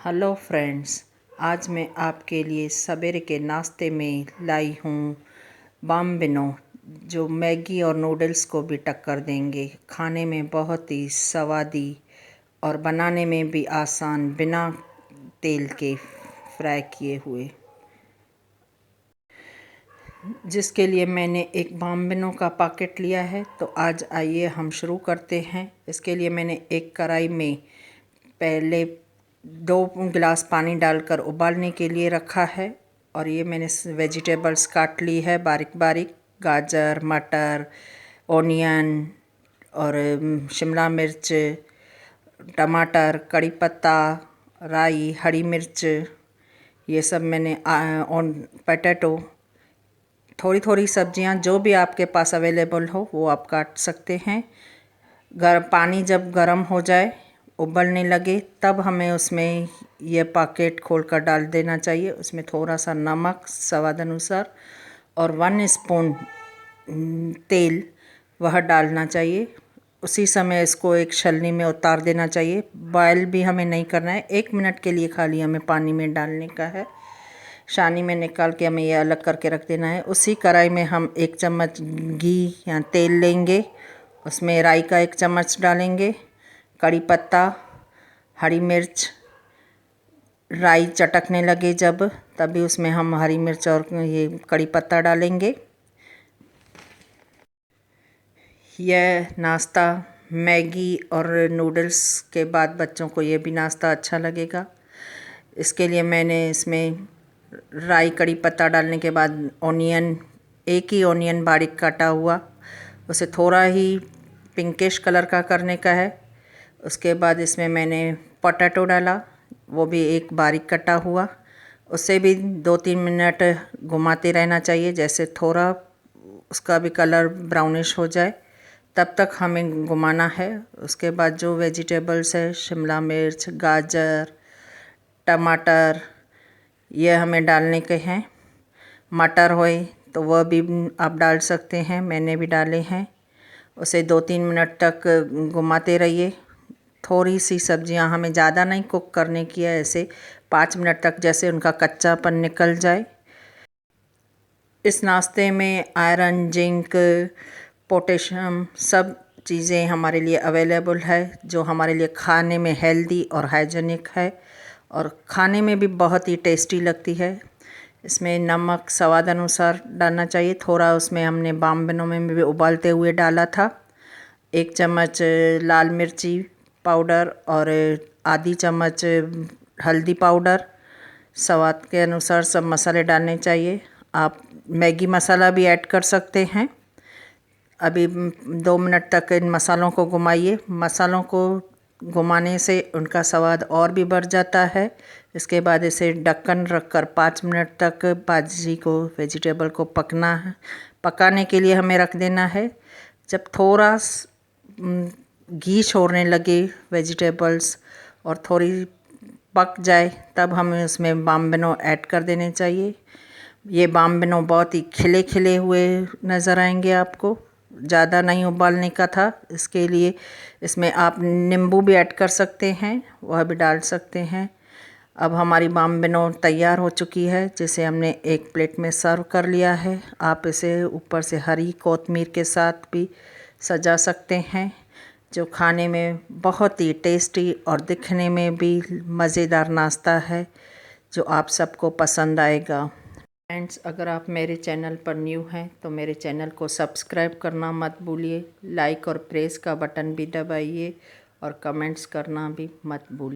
Hello friends, आज मैं आपके लिए सवेरे के नाश्ते में लाई हूँ बाम्बिनो, जो मैगी और नूडल्स को भी टक्कर देंगे। खाने में बहुत ही स्वादी और बनाने में भी आसान, बिना तेल के फ्राई किए हुए। जिसके लिए मैंने एक बाम्बिनो का पैकेट लिया है। तो आज आइए हम शुरू करते हैं। इसके लिए मैंने एक कढ़ाई में पहले 2 गिलास पानी डालकर उबालने के लिए रखा है। और ये मैंने वेजिटेबल्स काट ली है बारीक बारीक, गाजर, मटर, ओनियन और शिमला मिर्च, टमाटर, कड़ी पत्ता, राई, हरी मिर्च, ये सब मैंने पोटैटो, थोड़ी थोड़ी सब्जियां जो भी आपके पास अवेलेबल हो वो आप काट सकते हैं। पानी जब गर्म हो जाए, उबलने लगे, तब हमें उसमें यह पैकेट खोलकर डाल देना चाहिए। उसमें थोड़ा सा नमक स्वाद अनुसार और 1 स्पून तेल वह डालना चाहिए। उसी समय इसको एक छलनी में उतार देना चाहिए। बॉयल भी हमें नहीं करना है, 1 मिनट के लिए खाली हमें पानी में डालने का है। छानी में निकाल के हमें ये अलग करके रख देना है। उसी कढ़ाई में हम 1 चम्मच घी या तेल लेंगे, उसमें राई का 1 चम्मच डालेंगे, कड़ी पत्ता, हरी मिर्च, राई चटकने लगे जब, तभी उसमें हम हरी मिर्च और ये कड़ी पत्ता डालेंगे। यह नाश्ता मैगी और नूडल्स के बाद बच्चों को ये भी नाश्ता अच्छा लगेगा। इसके लिए मैंने इसमें राई कड़ी पत्ता डालने के बाद ऑनियन, एक ही ऑनियन बारीक काटा हुआ, उसे थोड़ा ही पिंकिश कलर का करने का है। उसके बाद इसमें मैंने पोटैटो डाला, वो भी एक बारीक कटा हुआ। उसे भी 2-3 मिनट घुमाते रहना चाहिए, जैसे थोड़ा उसका भी कलर ब्राउनिश हो जाए, तब तक हमें घुमाना है। उसके बाद जो वेजिटेबल्स है, शिमला मिर्च, गाजर, टमाटर, यह हमें डालने के हैं। मटर होए तो वह भी आप डाल सकते हैं, मैंने भी डाले हैं। उसे 2-3 मिनट तक घुमाते रहिए। थोड़ी सी सब्जियां हमें ज़्यादा नहीं कुक करने की है, ऐसे 5 मिनट तक, जैसे उनका कच्चापन निकल जाए। इस नाश्ते में आयरन, जिंक, पोटेशियम सब चीज़ें हमारे लिए अवेलेबल है, जो हमारे लिए खाने में हेल्दी और हाइजीनिक है और खाने में भी बहुत ही टेस्टी लगती है। इसमें नमक स्वाद अनुसार डालना चाहिए। थोड़ा उसमें हमने बाम्बिनो में भी उबालते हुए डाला था। 1 चम्मच लाल मिर्ची पाउडर और आधी चम्मच हल्दी पाउडर, स्वाद के अनुसार सब मसाले डालने चाहिए। आप मैगी मसाला भी ऐड कर सकते हैं। अभी 2 मिनट तक इन मसालों को घुमाइए। मसालों को घुमाने से उनका स्वाद और भी बढ़ जाता है। इसके बाद इसे ढक्कन रखकर 5 मिनट तक भाजी को, वेजिटेबल को पकाने के लिए हमें रख देना है। जब थोड़ा घी छोड़ने लगे वेजिटेबल्स और थोड़ी पक जाए, तब हमें उसमें बाम्बिनो ऐड कर देने चाहिए। ये बाम्बिनो बहुत ही खिले खिले हुए नज़र आएंगे आपको, ज़्यादा नहीं उबालने का था। इसके लिए इसमें आप नींबू भी ऐड कर सकते हैं, वह भी डाल सकते हैं। अब हमारी बाम्बिनो तैयार हो चुकी है, जिसे हमने एक प्लेट में सर्व कर लिया है। आप इसे ऊपर से हरी कोतमीर के साथ भी सजा सकते हैं, जो खाने में बहुत ही टेस्टी और दिखने में भी मज़ेदार नाश्ता है, जो आप सबको पसंद आएगा। फ्रेंड्स, अगर आप मेरे चैनल पर न्यू हैं तो मेरे चैनल को सब्सक्राइब करना मत भूलिए। लाइक और प्रेस का बटन भी दबाइए और कमेंट्स करना भी मत भूलिए।